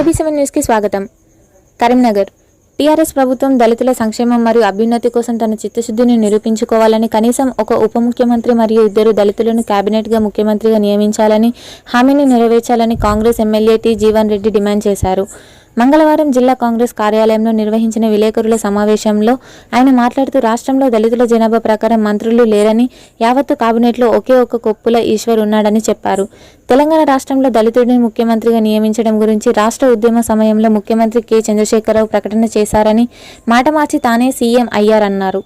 ఏబీ7 news కి స్వాగతం. Karimnagar TRS ప్రభుత్వం దళితుల సంక్షేమం మరియు అభ్యున్నతి కోసం తన చిత్తశుద్ధిని నిరూపించుకోవాలని, కనీసం ఒక ఉప ముఖ్యమంత్రి మరియు 2 దళితులను కేబినెట్గా ముఖ్యమంత్రిగా నియమించాలని హామీని నెరవేర్చాలని Congress MLA T. Jeevan Reddy demand చేశారు. మంగళవారం జిల్లా కాంగ్రెస్ కార్యాలయంలో నిర్వహించిన విలేకరుల సమావేశంలో ఆయన మాట్లాడుతూ, రాష్ట్రంలో దళితుల జనాభా ప్రకారం మంత్రులు లేరని, యావత్తు కేబినెట్లో ఒకే ఒక్క కొప్పుల ఈశ్వర్ ఉన్నాడని చెప్పారు. తెలంగాణ రాష్ట్రంలో దళితుడిని ముఖ్యమంత్రిగా నియమించడం గురించి రాష్ట్ర ఉద్యమ సమయంలో ముఖ్యమంత్రి కె. చంద్రశేఖరరావు ప్రకటన చేశారని, మాట మార్చి తానే సీఎం అయ్యారన్నారు.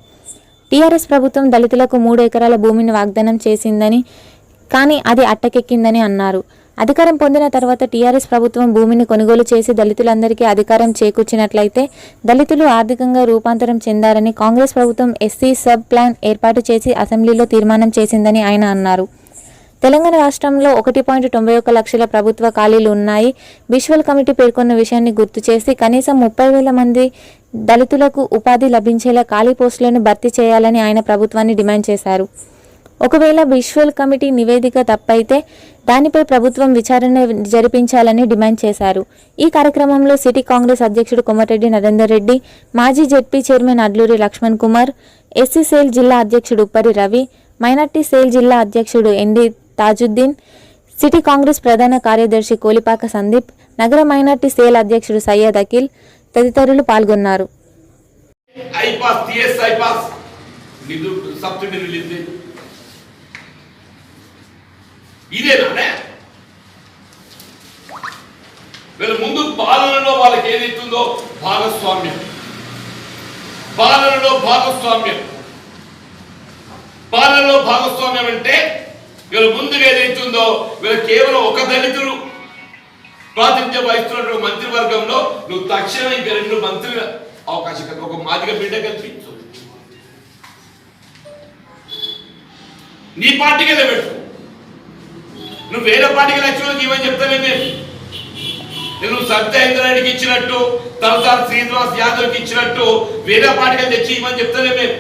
టీఆర్ఎస్ ప్రభుత్వం దళితులకు 3 ఎకరాల భూమిని వాగ్దానం చేసిందని, కానీ అది అట్టకెక్కిందని అన్నారు. అధికారం పొందిన తర్వాత టీఆర్ఎస్ ప్రభుత్వం భూమిని కొనుగోలు చేసి దళితులందరికీ అధికారం చేకూర్చినట్లయితే దళితులు ఆర్థికంగా రూపాంతరం చెందారని, కాంగ్రెస్ ప్రభుత్వం ఎస్సీ సబ్ ప్లాన్ ఏర్పాటు చేసి అసెంబ్లీలో తీర్మానం చేసిందని ఆయన అన్నారు. తెలంగాణ రాష్ట్రంలో 1.91 లక్షల ప్రభుత్వ ఖాళీలు ఉన్నాయి. విజువల్ కమిటీ పేర్కొన్న విషయాన్ని గుర్తు చేసి, కనీసం 30,000 మంది దళితులకు ఉపాధి లభించేలా ఖాళీ పోస్టులను భర్తీ చేయాలని ఆయన ప్రభుత్వాన్ని డిమాండ్ చేశారు. ఒకవేళ విజువల్ కమిటీ నివేదిక తప్పైతే దానిపై ప్రభుత్వం విచారణ జరిపించాలని డిమాండ్ చేశారు. ఈ కార్యక్రమంలో సిటీ కాంగ్రెస్ అధ్యక్షుడు కొమరెడ్డి నరేందర్ రెడ్డి, మాజీ ZP chairman Adluri Lakshman Kumar, SC cell జిల్లా అధ్యక్షుడు ఉప్పరి రవి, మైనార్టీ సేల్ జిల్లా అధ్యక్షుడు ఎన్డి తాజుద్దీన్, సిటీ కాంగ్రెస్ ప్రధాన కార్యదర్శి కోలిపాక సందీప్, నగర మైనార్టీ సేల్ అధ్యక్షుడు సయ్యద్ అఖిల్ తదితరులు పాల్గొన్నారు. ఇదేనా వీళ్ళ ముందు పాలనలో వాళ్ళకి ఏదైతుందో భాగస్వామ్యం, పాలనలో భాగస్వామ్యం అంటే వీళ్ళ ముందుగా ఏదైతుందో వీళ్ళ కేవలం ఒక దళితుడు ప్రాతినిధ్యం వహిస్తున్నటువంటి మంత్రివర్గంలో నువ్వు తక్షణం ఇంకా 2 మంత్రుల అవకాశం, ఒక మాదిగ బిడ్డ కల్పించు, నీ పార్టీకి పెట్టు. నువ్వు వేరే పార్టీకి లక్ష్యంలోకి ఇవ్వని చెప్తానే నువ్వు సత్యేంద్రానికి ఇచ్చినట్టు, తలసారి శ్రీనివాస్ యాదవ్కి ఇచ్చినట్టు వేరే పార్టీకి తెచ్చి ఇవ్వని చెప్తానే మేము.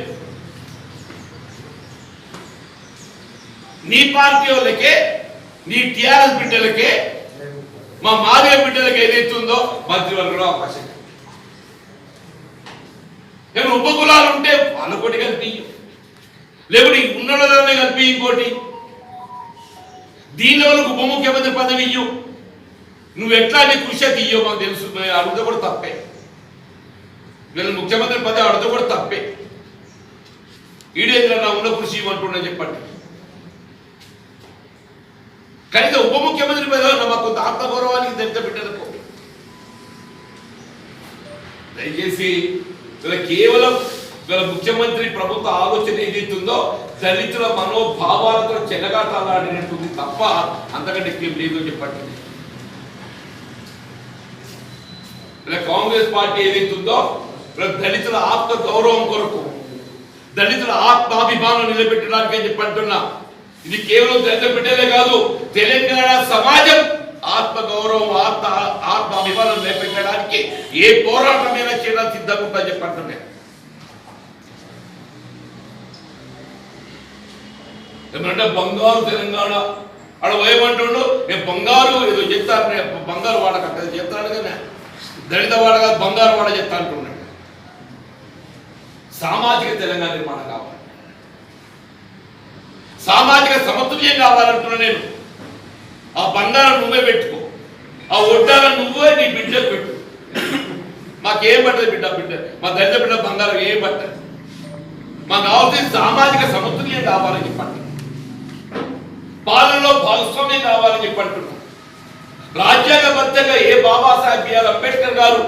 నీ పార్టీ వాళ్ళకే, నీ టీఆర్ఎస్ బిడ్డలకే, మా మాదిగ బిడ్డలకి ఏదైతుందో మంత్రివర్గంలో అవకాశం. ఏమైనా ఉపకులాలు ఉంటే వాళ్ళకోటి కలిపి, లేకపోతే ఉన్నోళ్ళనే కలిపి ఇంకోటి, దీనిలో ఉప ముఖ్యమంత్రి పదవి ఇయ్యు. నువ్వు ఎట్లా నీ కృషి తీయో మాకు తెలుసు, అడుగుతా కూడా తప్పే. వీళ్ళు ముఖ్యమంత్రి పదవి అడుగుతా కూడా తప్పే. ఈడేంద్ర ఉన్న కృషి ఇవ్వమంటున్నా చెప్పండి. కనీసం ఉప ముఖ్యమంత్రి పదవి మాకు కొంత ఆత్మగౌరవానికి దళిత బిడ్డలకు దయచేసి వీళ్ళ కేవలం వీళ్ళ ముఖ్యమంత్రి ప్రభుత్వ ఆలోచన ఏదైతుందో దళితుల మనోభావాలతో చెలగాటాలాడినట్టుంది తప్ప అంతకంటే ఏం లేదు అని చెప్పండి. ఇలా కాంగ్రెస్ పార్టీ ఏదైతుందో దళితుల ఆత్మ గౌరవం కొరకు, దళితుల ఆత్మాభిమానం నిలబెట్టడానికి అని చెప్పంటున్నా. ఇది కేవలం దళిత బిడ్డలే కాదు, తెలంగాణ సమాజం ఆత్మ గౌరవం, ఆత్మాభిమానం నిలబెట్టడానికి ఏ పోరాటమైనా చేయడానికి సిద్ధంగా ఉంటుందని చెప్పంటున్నా. ఏమంటే బంగారు తెలంగాణ ఆడ ఏమంటుండు, నేను బంగారు ఏదో చెప్తాను, బంగారు వాడక చెప్తాను కదా, దళిత వాడ కాదు బంగారు వాడ చెప్తా అంటున్నాడు. సామాజిక తెలంగాణ నిర్మాణం కావాలి, సామాజిక సమతుల్యం కావాలంటున్నా నేను. ఆ బంగారం నువ్వే పెట్టుకో, ఆ ఒడ్డాలను నువ్వే నీ బిడ్డకు పెట్టు. మాకేం పట్టదు బిడ్డ, మా దళిత బిడ్డ బంగారం ఏం పట్టదు. మాకు కావాల్సిన సామాజిక సమతుల్యం కావాలని చెప్పండి, పాలనలో భాగస్వామ్యం కావాలని చెప్పంటున్నాం. రాజ్యాంగబద్ధంగా ఏ బాబాసాహెబ్ బిఆర్ అంబేద్కర్ గారు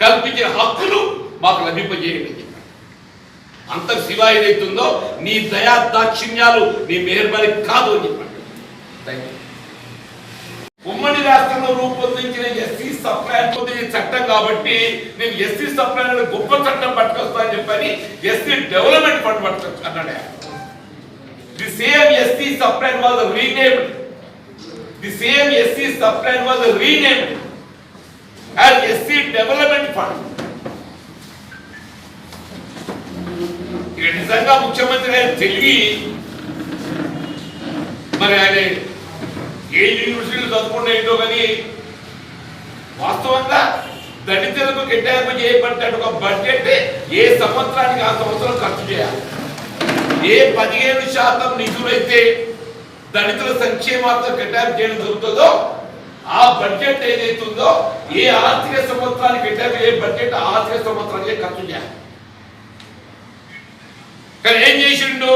కల్పించిన హక్కులు మాకు లభింపజేయండి చెప్పండి. అంత శివ ఏదైతుందో నీ దయా దాక్షిణ్యాలు నీ మెహర్బానీ కాదు అని చెప్పండి. ఉమ్మడి రాష్ట్రంలో రూపొందించిన ఎస్సీ సబ్ ప్లాన్ చట్టం కాబట్టి నేను ఎస్సీ సబ్ ప్లాన్ గొప్ప చట్టం పట్టుకొస్తా అని చెప్పని ఎస్సీ డెవలప్మెంట్ ఫండ్ పట్టుకొచ్చు అన్నాడు. The same SC subplan was renamed. The same SC subplan was renamed as SC Development Fund. ఇక నిజంగా ముఖ్యమంత్రి గారు తెలివి మరి ఆయన ఏ యూనివర్సిటీలు చదువుకుంటే ఏంటో కానీ వాస్తవంగా దళితులకు కేటాయింపు చేయబడ్డ ఒక బడ్జెట్ ఏ సంవత్సరానికి ఆ సంవత్సరం ఖర్చు చేయాలి. ఏ 15% నిధులైతే దళితుల సంక్షేమార్థం కేటాయింపు చేయడం జరుగుతుందో ఆ బడ్జెట్ ఏదైతుందో ఏ ఆర్థిక సంవత్సరానికి కేటాయింపు ఏ బడ్జెట్ ఆర్థిక సంవత్సరానికి ఖర్చు చేయాలి. కానీ ఏం చేసిండు,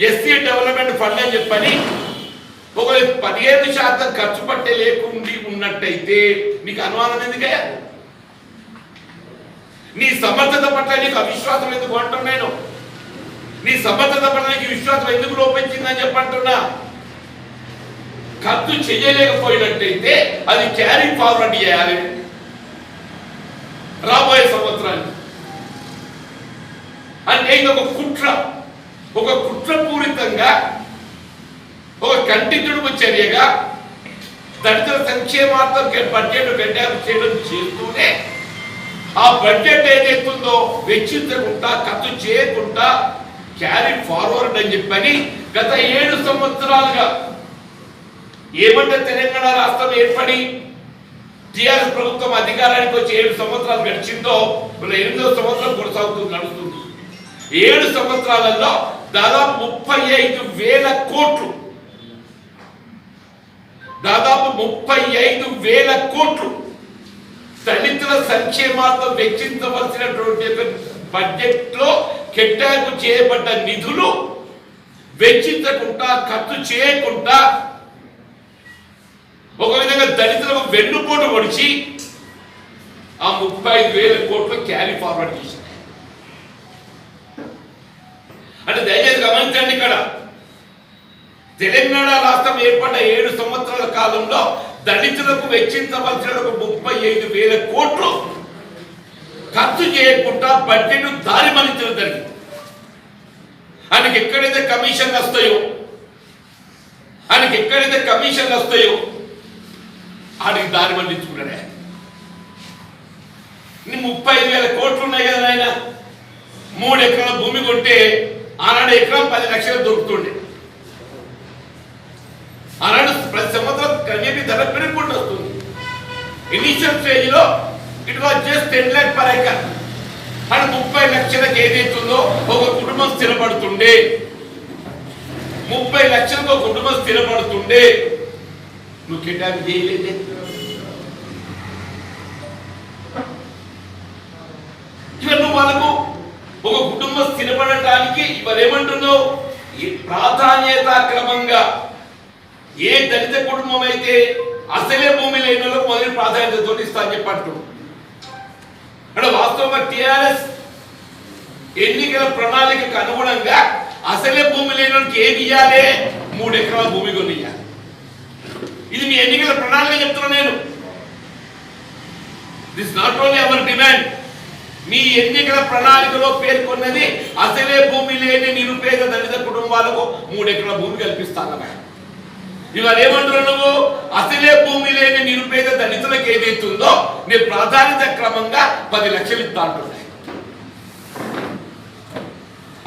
ఎస్సీ డెవలప్మెంట్ ఫండ్ అని చెప్పని ఒక 15% ఖర్చు పట్టే లేకుండా ఉన్నట్టయితే నీకు అనుమానం ఎందుకే? నీ సమర్థత పట్ల నీకు అవిశ్వాసం ఎందుకు అంటున్నా నేను? నీ సమర్థత పట్ల నీకు విశ్వాసం ఎందుకు లోపించిందని చెప్పంటున్నా? ఖర్చు చేయలేకపోయినట్టయితే అది క్యారీ ఫార్వర్డ్ చేయాలి రాబోయే సంవత్సరానికి. అంటే ఇది ఒక కుట్రపూరితంగా ఒక కంటిన్యూడు చర్యగా దళితుల సంక్షేమార్థం బడ్జెట్ కేటాయింపు చేయడం చేస్తూనే ఆ బడ్జెట్ ఏదైతుందో వెచ్చించకుండా ఖర్చు చేయకుండా క్యారీ ఫార్వర్డ్ అని చెప్పని గత 7 సంవత్సరాలుగా ఏమంటే తెలంగాణ రాష్ట్రం ఏర్పడి టిఆర్ఎస్ ప్రభుత్వం అధికారానికి వచ్చి 7 సంవత్సరాలు గడిచిందో 8వ సంవత్సరం కొనసాగుతుంది నడుస్తుంది. 7 సంవత్సరాలలో దాదాపు 35,000 కోట్లు దళితుల సంక్షేమార్థం వెచ్చించవలసినటువంటి బడ్జెట్ లో కేటాయింపు చేయబడ్డ నిధులు వెచ్చించకుండా ఖర్చు చేయకుండా ఒక విధంగా దళితులకు వెన్నుపోటు పొడిచి ఆ 35,000 కోట్లు క్యారీ ఫార్వర్డ్ చేశారు. అంటే దయచేసి గమనించండి, ఇక్కడ తెలంగాణ రాష్ట్రం ఏర్పడ్డ 7 సంవత్సరాల కాలంలో దళితులకు వెచ్చించవలసిన 35,000 కోట్లు ఖర్చు చేయకుండా బడ్జెట్ దారి మళ్లించడం జరిగింది. ఆయనకి ఎక్కడైతే కమిషన్లు వస్తాయో ఆడికి దారి మళ్లించుకున్నాడే. 35,000 కోట్లు ఉన్నాయి కదా ఆయన. 3 ఎకరాల భూమి కొంటే ఆనాడు ఎకరం 10 లక్షలు దొరుకుతుండే. ఆనాడు ప్రతి సంవత్సరం కన్యకి ధర పెరుగుకుంటూ వస్తుంది. ఇనిషియల్ స్టేజ్ లో it was just 10 lakh per acre. అని 30 లక్షలకు ఏదైతుందో ఒక కుటుంబం స్థిరపడుతుండే. 30 లక్షలకు ఒక కుటుంబం స్థిరపడుతుండే. నువ్వు కేటాయింపు చేయలేదే. ఇవన్నీ వాళ్ళకు ఒక కుటుంబం స్థిరపడటానికి ఇవాళ ఏమంటున్నావు, ఈ ప్రాధాన్యత క్రమంగా ఏ దళిత కుటుంబం అయితే అసలే భూమి లేని వాళ్ళకు మొదటి ప్రాధాన్యతతో ఇస్తా అని చెప్పట్టు. అంటే వాస్తవంగా టిఆర్ఎస్ ఎన్నికల ప్రణాళికకు అనుగుణంగా అసలే భూమి లేని వాళ్ళకి ఏమి ఇయ్యాలి? 3 ఎకరాల భూమి కొని ఇయ్యాలి. ఇది మీ ఎన్నికల ప్రణాళిక చెప్తున్నా నేను. This not only our demand. మీ ఎన్నికల ప్రణాళికలో పేర్కొన్నది అసలే భూమి లేని నిరుపేద దళిత కుటుంబాలకు 3 ఎకరాల భూమి కల్పిస్తానమ్మా. ఇవాళ ఏమంటున్నావు నువ్వు? అసలే భూమి లేని నిరుపేద దళితులకు ఏదైతుందో నేను ప్రాధాన్యత క్రమంగా 10 లక్షలు ఇస్తా అంటున్నాయి.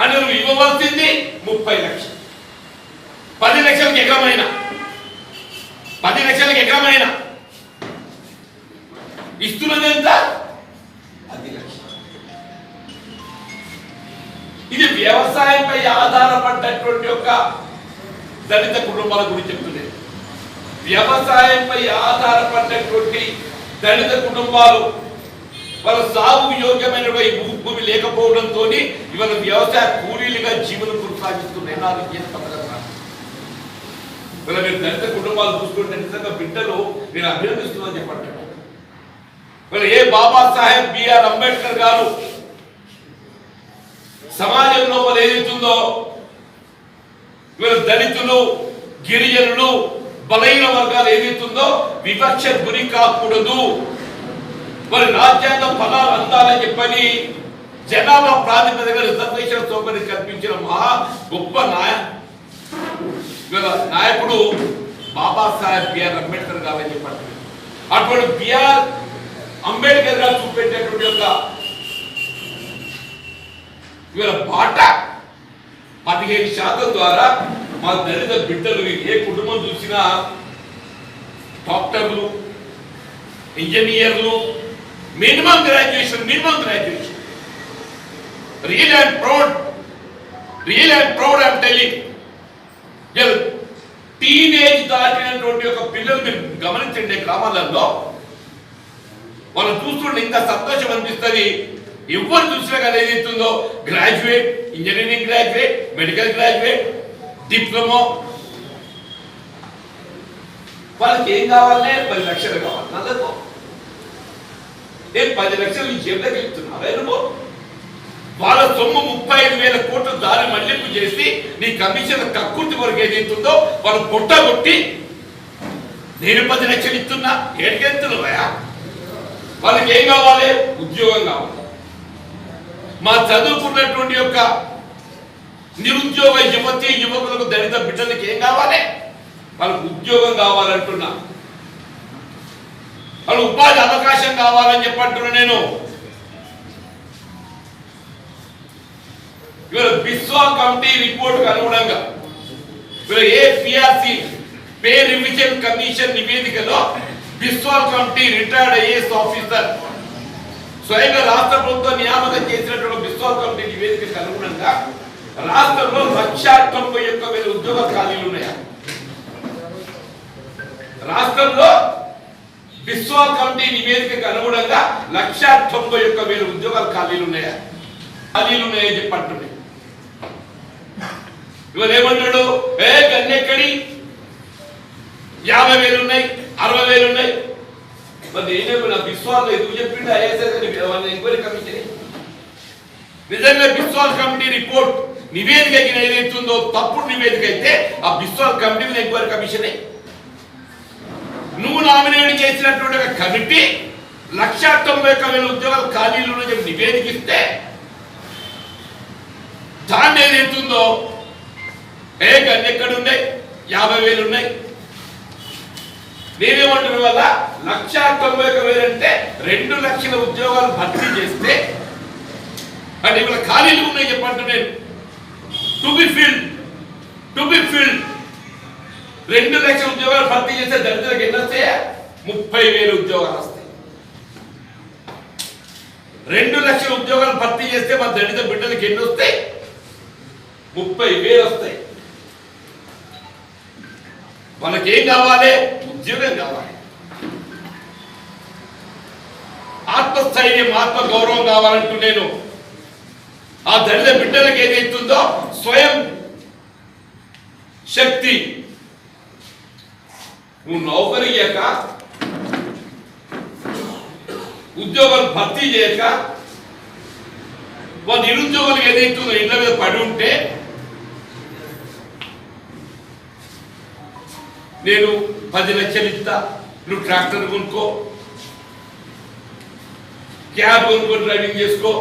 అంటే నువ్వు ఇవ్వవలసింది 30 లక్షలు. 10 లక్షలకు ఎకరమైనా ఇస్తున్నది ఎంత? 10 లక్షలు. ఇది వ్యవసాయంపై ఆధారపడ్డటువంటి ఒక దళిత కుటుంబాల గురించి చెప్తుంది. వ్యవసాయంపై ఆధారపడినటువంటి దళిత కుటుంబాలు వాళ్ళ సాగు యోగ్యమైన భూమి లేకపోవడంతో ఇవాళ వ్యవసాయ కూలీలుగా జీవనం కొనసాగిస్తున్నాయి. ఇవాళ మీరు దళిత కుటుంబాలు చూసుకుంటే నిజంగా బిడ్డలు నేను అభినందిస్తున్నాను చెప్పండి. ఇవాళ ఏ బాబాసాహెబ్ బిఆర్ అంబేద్కర్ గారు సమాజంలో వాళ్ళు ఏదైతుందో వీళ్ళు దళితులు, గిరిజనులు, బలహీన వర్గాలు ఏదైతుందో వివక్ష గురి కాకూడదు, మరి రాజ్యాంగ ఫలాలు అందాలని చెప్పని జనాభా ప్రాతిపదికన రిజర్వేషన్ సౌకర్యం కల్పించిన మహా గొప్ప నాయకుడు బాబాసాహెబ్ బిఆర్ అంబేద్కర్ గారు అని చెప్పారు. అటువంటి బిఆర్ అంబేద్కర్ గారు చూపెట్టేటువంటి ఒక ఇవాళ బాట 15% ద్వారా మా దళిత బిడ్డలు ఏ కుటుంబం చూసినా డాక్టర్లు, ఇంజనీర్లు minimum graduation real and proud I'm telling. Teenage దాటినటువంటి ఒక పిల్లలు మీరు గమనించండి గ్రామాలలో, వాళ్ళు చూస్తుంటే ఇంకా సంతోషం అనిపిస్తుంది. ఎవరు చూసినా కానీ ఏదైతుందో graduate, engineering graduate, medical graduate, diploma, వాళ్ళకి ఏం కావాలనే 10 లక్షలు కావాలి. నల్లకో 10 లక్షలు నీ జేబులోకి వెళ్తున్నావే నువ్వు? వాళ్ళ సొమ్ము 35,000 కోట్లు దారి మళ్లింపు చేసి నీ కమిషన్ కక్కుర్తి వరకు ఏదైతుందో వాళ్ళు పొట్టగొట్టి నేను 10 లక్షలు ఇస్తున్నా, ఏడికెళ్తున్నావా? వాళ్ళకి ఏం కావాలి? ఉద్యోగం కావాలి. మా చదువుకున్నటువంటి యొక్క నిరుద్యోగ యువతి యువకులకు, దళిత బిడ్డలకు ఏం కావాలి? వాళ్ళకు ఉద్యోగం కావాలంటున్నా, వాళ్ళు ఉపాధి అవకాశం కావాలని చెప్పంటున్నా. నేను ఇవాళ బిస్వా కమిటీ రిపోర్ట్ అనుగుణంగా ఇవాళ ఏపీఆర్సీ పే రివిజన్ కమిషన్ నివేదికలో Biswa committee retired IAS officer స్వయంగా రాష్ట్ర ప్రభుత్వం నియామకం చేసినటువంటి బిస్వా కమిటీ నివేదికకు అనుగుణంగా రాష్ట్రంలో 191,000 ఉద్యోగ ఖాళీలు ఉన్నాయి. రాష్ట్రంలో బిస్వా కమిటీ నివేదికకు అనుగుణంగా 191,000 ఉద్యోగాలు ఖాళీలు ఉన్నాయని చెప్పంటున్నాయి. ఇవాళ ఏమన్నాడు? గన్నెక్కడి 50,000 ఉన్నాయి, 60,000 ఉన్నాయి. మరి ఏమేమి నా బిస్వాల్ ఎందుకు చెప్పిండు? ఎంక్వైరీ కమిషన్ నిజంగా బిస్వాల్ కమిటీ రిపోర్ట్ నివేదిక ఏదైతుందో తప్పుడు నివేదిక అయితే ఆ బిస్వాల్ కమిటీ ఎంక్వైరీ కమిషనే. నువ్వు నామినేట్ చేసినటువంటి ఒక కమిటీ 191,000 ఉద్యోగాలు ఖాళీలు చెప్పి నివేదికిస్తే దాన్ని ఏదైతుందో గన్ని ఎక్కడ ఉన్నాయి, 50,000 ఉన్నాయి. నేనేమంటున్నా వల్ల 191,000 అంటే 2 లక్షల ఉద్యోగాలు భర్తీ చేస్తే అంటే ఇవాళ ఖాళీలు ఉన్నాయి చెప్పంటు నేను. టు బి ఫిల్డ్ 2 లక్షల ఉద్యోగాలు భర్తీ చేస్తే దళితులకు ఎన్ని వస్తాయా? 30,000 ఉద్యోగాలు వస్తాయి. 2 లక్షల ఉద్యోగాలు భర్తీ చేస్తే మా దళిత బిడ్డలకు ఎన్ని వస్తాయి? 30,000 వస్తాయి. వాళ్ళకి ఏం కావాలి? ఉద్యోగం కావాలి. ఆత్మస్థైర్యం, ఆత్మ గౌరవం కావాలంటూ నేను ఆ దళిత బిడ్డలకు ఏదైతుందో స్వయం శక్తి. నువ్వు నౌకరీ చేయక, ఉద్యోగాలు భర్తీ చేయక, వాళ్ళ నిరుద్యోగులకు ఏదైతుందో ఇళ్ల మీద పడి ఉంటే నేను 10 లక్షలు ఇస్తా, నువ్వు ట్రాక్టర్ కొనుక్కో, క్యాబ్ కొనుక్కో, డ్రైవింగ్ చేసుకో,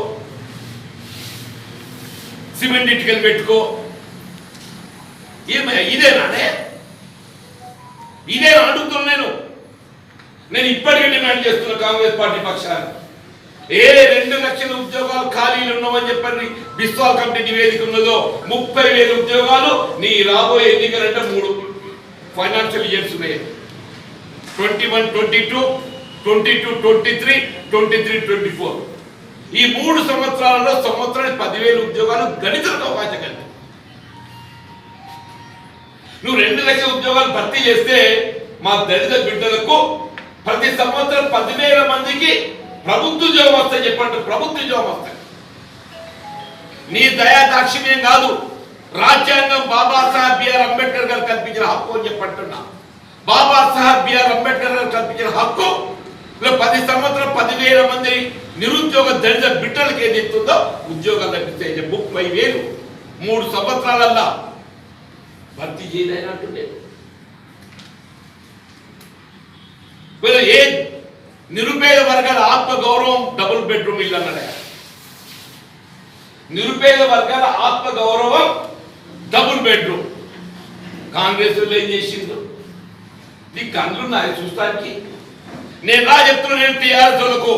సిమెంట్ ఇటుకలు పెట్టుకో. ఏమయ్యా ఇదేనా అడుగుతున్నా నేను ఇప్పటికే డిమాండ్ చేస్తున్నా కాంగ్రెస్ పార్టీ పక్షాన్ని. 2 లక్షల ఉద్యోగాలు ఖాళీలు ఉన్నామని చెప్పండి బిస్వా కమిటీ నివేదిక ఉన్నదో 30,000 ఉద్యోగాలు నీ రాబోయే ఎన్నికలంటే 3 ఫైనాన్షియల్ ఇయర్స్ ఉన్నాయి. 21-22, 22-23, 23-24. ఈ 3 సంవత్సరాలలో సంవత్సరానికి 10,000 ఉద్యోగాలు దళితులకు అవకాశం కలిగింది. నువ్వు 2 లక్షల ఉద్యోగాలు భర్తీ చేస్తే మా దళిత బిడ్డలకు ప్రతి సంవత్సరం 10,000 మందికి ప్రభుత్వ ఉద్యోగం వస్తాయి చెప్పండి. ప్రభుత్వ ఉద్యోగం వస్తాయి. నీ దయా దాక్షిణ్యం కాదు, రాజ్యాంగం బాబాసాహెబ్ బిఆర్ అంబేద్కర్ గారు కల్పించిన హక్కు అని చెప్పంటున్నా. బాబాసాహెబ్ బిఆర్ అంబేద్కర్ గారు కల్పించిన హక్కు 10 సంవత్సరం 10,000 మంది నిరుద్యోగ దళిత బిడ్డలకు ఏదైతుందో ఉద్యోగాలు లభిస్తాయి. 30,000 3 సంవత్సరాలల్లా భర్తీ చేయలేనట్టుండే. ఏ నిరుపేద వర్గాల ఆత్మ గౌరవం డబుల్ బెడ్రూమ్ ఇల్లు అన్నాడు. నిరుపేద వర్గాల ఆత్మ గౌరవం డబుల్ బెడ్రూమ్. కాంగ్రెస్ వాళ్ళు ఏం చేసిండ్రు? నీ కళ్ళున్నాయి చూస్తానికి. నేను చెప్తున్నా, నేను టీఆర్ఎస్ వాళ్ళకు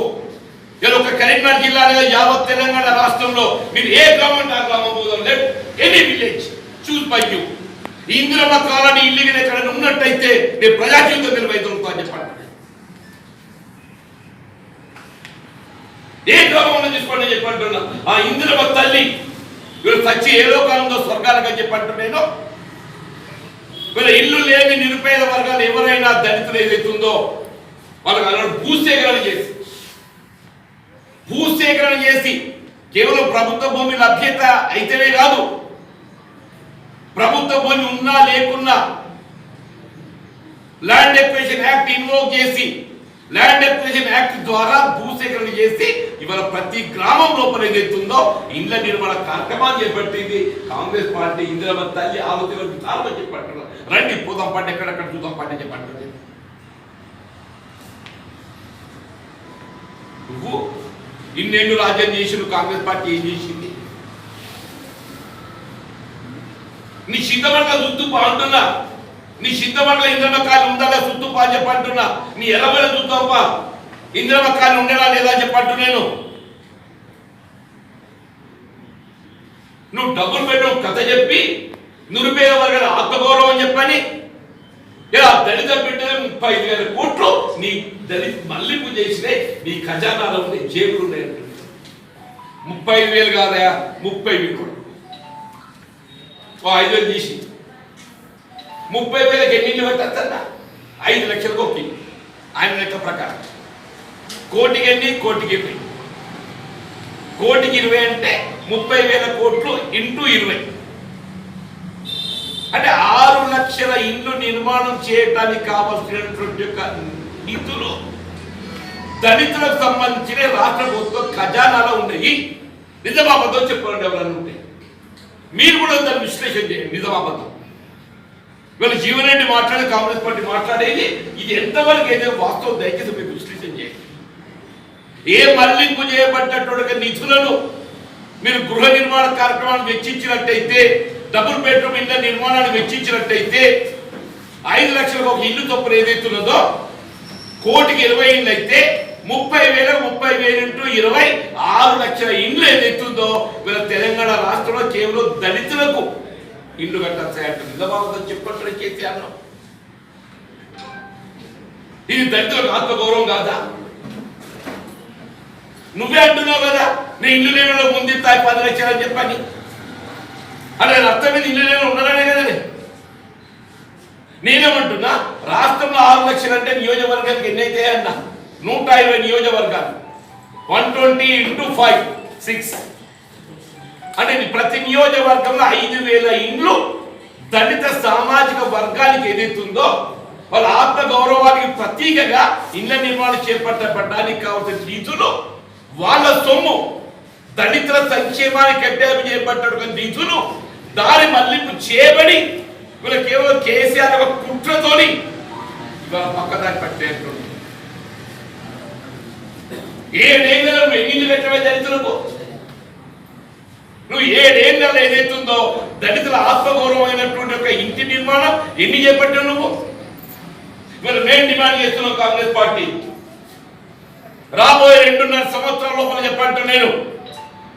ఒక కరీంనగర్ జిల్లా యావత్ తెలంగాణ రాష్ట్రంలో మీరు ఏ గ్రామం ఆ గ్రామం పోదాం, let any village choose by you. Indiramma colony ఇల్లు ఎక్కడ ఉన్నట్టయితే నేను ప్రజా జీవితం నిలబెడుతా అని చెప్పండి. ఏ గ్రామంలో తీసుకోండి అని చెప్పంటున్నా. ఆ ఇందిరమ్మ తల్లి వీళ్ళు సచ్చి ఏ లోకాలంలో స్వర్గాలుగా చెప్పంటున్నాను. వీళ్ళ ఇల్లు లేని నిరుపేద వర్గాలు ఎవరైనా దళితులు ఏదైతుందో వాళ్ళకి అలా భూసేకరణ చేసి కేవలం ప్రభుత్వ భూమి లభ్యత అయితేనే కాదు, ప్రభుత్వ భూమి ఉన్నా లేకున్నా ల్యాండ్ ఎక్విజిషన్ యాక్ట్ ఇన్వోక్ చేసి ల్యాండ్ ఎక్విజిషన్ యాక్ట్ ద్వారా భూసేకరణ చేసి ఇవాళ ప్రతి గ్రామం లోపల ఏదైతుందో ఇండ్ల నిర్మాణ కార్యక్రమాలు చేపట్టింది కాంగ్రెస్ పార్టీ. ఇందిరమ్మ తల్లి ఆలోచన చెప్పంటున్నారు. రండి పోదాం పాట, ఎక్కడెక్కడ చూద్దాం పాట చెప్పంటుంది. నువ్వు ఇన్నేళ్ళు రాజ్యం చేసి కాంగ్రెస్ పార్టీ ఏం చేసింది? నీ సిద్ధమట్ల సుత్తుపా అంటున్నా, నీ సిద్ధమట్ల ఇంద్రమ్మ కాలు ఉండాలా సుత్తుపా అని చెప్పంటున్నా. నీ ఎర్రబడ చూద్దాంపా ఇంద్రమ్మ కాలు ఉండేలా లేదా చెప్పంటు. నేను నువ్వు డబ్బులు పెట్టడం కథ చెప్పి నిరుపేద వర్గాల ఆత్మగౌరవం చెప్పని ఇలా దళిత బిడ్డలు 35,000 కోట్లు నీ దళిత మల్లింపు చేసినే నీ ఖజానాలో ఉండే జేబులు ఉన్నాయి. 35,000 కాదా, 30,000 5,000 తీసి 30,000 ఎన్ని ఇల్లు పెట్టచ్చన్నా? 5 లక్షలకు ఒక్క ఆయన లెక్క ప్రకారం. కోటికి ఎన్ని? కోటికి 20. కోటికి 20 అంటే 30,000 కోట్లు ఇంటూ 20 అంటే 6 లక్షల ఇండ్లు నిర్మాణం చేయడానికి కావాల్సినటువంటి నిధులు దళితులకు సంబంధించిన రాష్ట్ర ప్రభుత్వ ఖజానాలో ఉన్నాయి. నిజామాబాద్తో చెప్పండి ఎవరన్నా ఉంటే మీరు కూడా దాన్ని విశ్లేషణ చేయండి. నిజామాబాద్ వీళ్ళ జీవన్ మాట్లాడే కాంగ్రెస్ పార్టీ మాట్లాడేది ఇది ఎంతవరకు ఏదో వాస్తవం దయచేసి మీకు విశ్లేషణ చేయండి. ఏ మళ్లింపు చేయబడ్డటువంటి నిధులను మీరు గృహ నిర్మాణ కార్యక్రమాన్ని వెచ్చించినట్టయితే, డబుల్ బెడ్రూమ్ ఇళ్ల నిర్మాణాన్ని వెచ్చించినట్టయితే 5 లక్షలకు ఒక ఇల్లు చొప్పున ఏదైతున్నదో కోటికి 20 ఇండ్లు అయితే 30,000 ఇంటూ 20 6 లక్షల ఇండ్లు ఏదైతుందో వీళ్ళ తెలంగాణ రాష్ట్రంలో కేవలం దళితులకు ఇండ్లు కట్టాల్సి నిజామాబాద్ చెప్పట్టు కేసీఆర్. ఇది దళితులకు ఆత్మగౌరవం కాదా? నువ్వే అంటున్నావు కదా నేను ఇల్లు లేని ముందు 10 లక్షలు అని చెప్పని. అంటే అర్థం మీద ఇల్లు లేని ఉన్నారనే కదా. నేనేమంటున్నా రాష్ట్రంలో 6 లక్షలు అంటే నియోజకవర్గానికి ఎన్ని అయితే అన్నా 120 నియోజకవర్గాలు 120 ఇంటూ 5 6 అంటే ప్రతి నియోజకవర్గంలో 5,000 ఇండ్లు దళిత సామాజిక వర్గానికి ఏదైతుందో వాళ్ళ ఆత్మ గౌరవానికి ప్రతీకగా ఇళ్ల నిర్మాణం చేపట్టడానికి కావాల్సిన నిధులు వాళ్ళ సొమ్ము దళితుల సంక్షేమానికి కేటాయింపు చేయబడ్డ నిధులు దారి మళ్లింపు చేయబడి వీళ్ళు కేవలం కేసీఆర్ ఒక కుట్రతోని ఇవాళ పక్కదారి పట్టేస్తుంది. 7 ఏళ్ళలో ఎన్ని పెట్టమే దళితులకు? నువ్వు 7 ఏళ్ళలో ఏదైతుందో దళితుల ఆత్మగౌరవమైనటువంటి ఒక ఇంటి నిర్మాణం ఎన్ని చేపట్టావు నువ్వు? ఇవాళ మేము డిమాండ్ చేస్తున్నాం కాంగ్రెస్ పార్టీ రాబోయే 2.5 సంవత్సరాల లోపల చెప్పంటూ నేను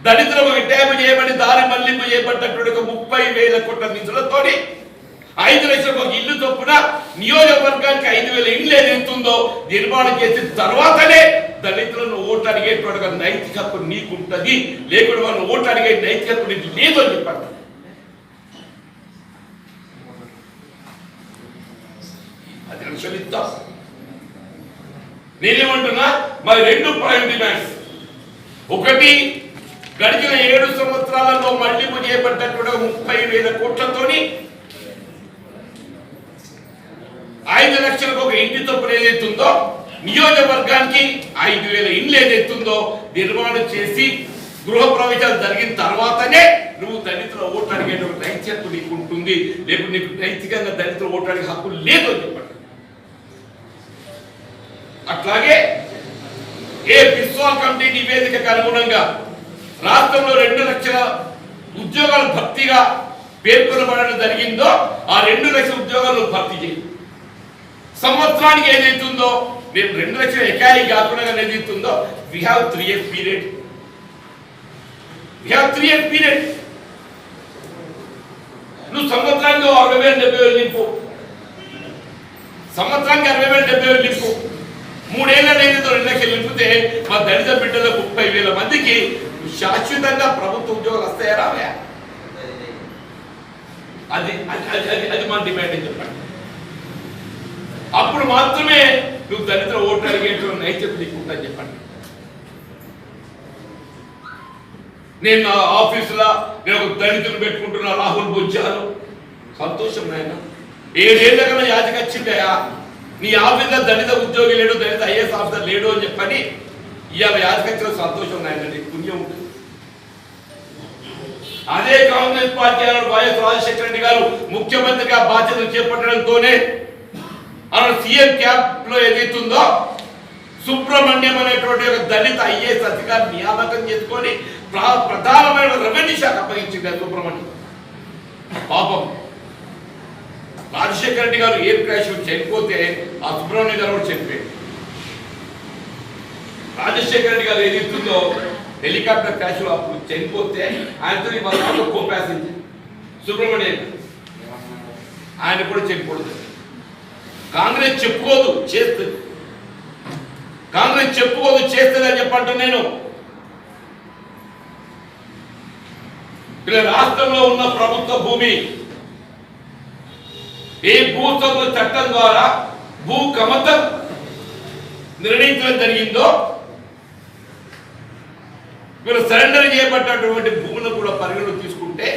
దళితులకు కేటాయింపు చేయబడి దారి మళ్లింపు చేయబడ్డటువంటి 30,000 కోట్ల నిధులతోని 5 లక్షలకు ఒక ఇల్లు చొప్పున నియోజకవర్గానికి 5,000 ఇండ్లు ఏదైతుందో నిర్మాణం చేసిన తర్వాతనే దళితులను ఓట్లు అడిగేటువంటి నైతిక హక్కు నీకుంటది, లేకుండా వాళ్ళు ఓట్లు అడిగే నైతిక హక్కు నీకు లేదు అని చెప్పండి. అది అనుసరిద్దాం. నేనేమంటున్నా మరి 2 ప్రైమ్ డిమాండ్స్. ఒకటి, గడిచిన 7 సంవత్సరాలలో మళ్లింపు చేయబడ్డటువంటి 30,000 కోట్లతోని 5 లక్షలకు ఒక ఇంటి చొప్పున ఏదైతుందో నియోజకవర్గానికి 5,000 ఇండ్లు ఏదైతుందో నిర్మాణం చేసి గృహ ప్రవేశాలు జరిగిన తర్వాతనే నువ్వు దళితుల ఓట్లు అడిగేటువంటి నైతిక హక్కు నీకు ఉంటుంది, లేకపోతే నీకు నైతికంగా దళితుల ఓట్లు అడిగే హక్కు లేదు అని చెప్పండి. అట్లాగే ఏ బిస్వాల్ కమిటీ నివేదికకు అనుగుణంగా రాష్ట్రంలో 2 లక్షల ఉద్యోగాలు భర్తీగా పేర్కొనబడడం జరిగిందో ఆ 2 లక్షల ఉద్యోగాలను భర్తీ చేయి. సంవత్సరానికి ఏదైతుందో నేను 2 లక్షల ఎకాయి కాకుండా ఏదైతుందో we have 3 years period. నువ్వు సంవత్సరానికి 60,000 70,000 నింపు, సంవత్సరానికి 60,000 70,000 నింపు. 3 ఏళ్ళ నేనేదో 2 లక్షలు నింపితే మా దళిత బిడ్డలకు 30,000 మందికి శాశ్వతంగా ప్రభుత్వ ఉద్యోగాలు వస్తాయా రావా? అది అది మన డిమాండ్ అని చెప్పండి. అప్పుడు మాత్రమే నువ్వు దళితుల ఓట్లు అడిగేటువంటి నైతికత నీకుంటుందని చెప్పండి. నేను నా ఆఫీసులో నేను ఒక దళితులు పెట్టుకుంటున్నా, రాహుల్ బొజ్జాలు, సంతోషం నాయన. 7 ఏళ్ళ కన్నా యాదకొచ్చిందయా, నీ ఆఫీసులో దళిత ఉద్యోగి లేడు, దళిత ఐఏఎస్ ఆఫీసర్ లేడు అని చెప్పని ఇవాళ యాదకొచ్చిన సంతోషం నాయన, నీకు పుణ్యం ఉంటుంది. అదే కాంగ్రెస్ పార్టీ వైఎస్ రాజశేఖర రెడ్డి గారు ముఖ్యమంత్రిగా బాధ్యతలు చేపట్టడంతోనే సీఎం క్యాబ్ లో ఏదైతుందో సుబ్రహ్మణ్యం అనేటువంటి ఒక దళిత ఐఏఎస్ అధికారి నియామకం చేసుకొని ప్రధానమైన రెవెన్యూ శాఖ అప్పగించింది సుబ్రహ్మణ్యం. పాపం రాజశేఖర రెడ్డి గారు ఎయిర్ క్రాష్ చనిపోతే ఆ సుబ్రహ్మణ్యం గారు కూడా చనిపోయాడు. రాజశేఖర రెడ్డి గారు ఏదైతుందో హెలికాప్టర్ క్రాష్ లో అప్పుడు చనిపోతే ఆయనతో కో ప్యాసింజర్ సుబ్రహ్మణ్యం ఆయన కూడా చనిపోతుంది. కాంగ్రెస్ చెప్పుకోదు చేస్తుంది, కాంగ్రెస్ చెప్పుకోదు చేస్తుంది అని చెప్పంటూ నేను ఇలా రాష్ట్రంలో ఉన్న ప్రభుత్వ భూమి ఏ భూస్వామ్య చట్టం ద్వారా భూ కమతం నిర్ణయించడం జరిగిందో వీళ్ళు సరెండర్ చేయబడ్డటువంటి భూములను కూడా పరిగణలో తీసుకుంటే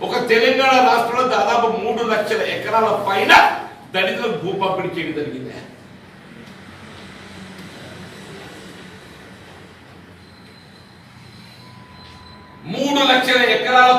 ఒక తెలంగాణ రాష్ట్రంలో దాదాపు 3 లక్షల ఎకరాల పైన దళితులకు భూ పంపిణీ చేయడం జరిగింది.